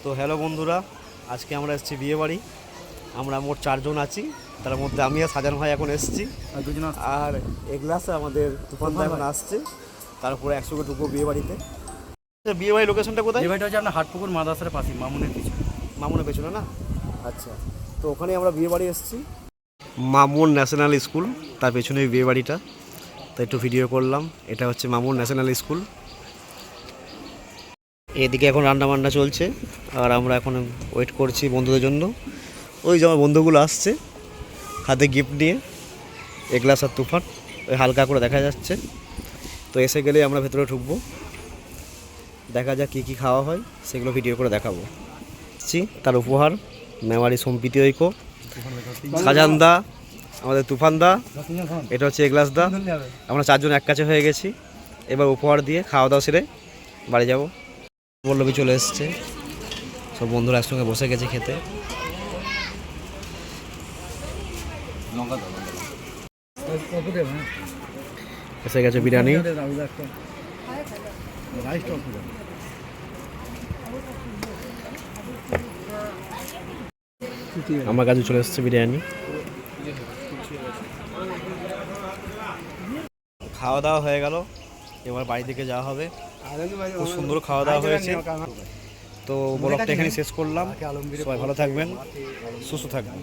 তো হ্যালো বন্ধুরা, আজকে আমরা এসেছি বিয়ে বাড়ি। আমরা মোট 4 জন আছি, তার মধ্যে আমি আর সাজান ভাই এখন এসেছি, আর এগলাসে আমাদের তুফান ভাই এখন আসছে। তারপরে 100 ঢুকবো বিয়ে বাড়িতে। বিয়ে বাড়ির লোকেশনটা কোথায়? বিয়ে বাড়িটা হচ্ছে আপনার হাটপুকুর মাদ্রাসার পাশে, মামুনের পিছনে। মামুনের পেছনে না? আচ্ছা, তো ওখানে আমরা বিয়ে বাড়ি এসেছি। মামুন ন্যাশনাল স্কুল, তার পেছনে বিয়ে বাড়িটা, তো একটু ভিডিও করলাম। এটা হচ্ছে মামুন ন্যাশনাল স্কুল। এদিকে এখন রান্না বান্না চলছে, আর আমরা এখন ওয়েট করছি বন্ধুদের জন্য। ওই যে আমার বন্ধুগুলো আসছে হাতে গিফট নিয়ে, এগলাস আর তুফান, ওই হালকা করে দেখা যাচ্ছে। তো এসে গেলে আমরা ভেতরে ঢুকবো, দেখা যাক কী কী খাওয়া হয়, সেগুলো ভিডিও করে দেখাবো। তার উপহার মেমারি সম্প্রীতি ঐক্য, সাজান দা, আমাদের তুফান দা, এটা হচ্ছে এগলাস দা। আমরা 4 জন এক কাছে হয়ে গেছি। এবার উপহার দিয়ে খাওয়া দাওয়া সেরে বাড়ি যাব। পল্লবী চলে এসছে, সব বন্ধুরা একসঙ্গে বসে গেছে খেতে। এসে গেছে বিরিয়ানি। আমার কাছে চলে এসছে বিরিয়ানি। খাওয়া দাওয়া হয়ে গেল, এবার বাড়ি থেকে যাওয়া হবে। খুব সুন্দর খাওয়া দাওয়া হয়েছে। তো ব্লগটা এখানে শেষ করলাম। সবাই ভালো থাকবেন, সুস্থ থাকবেন।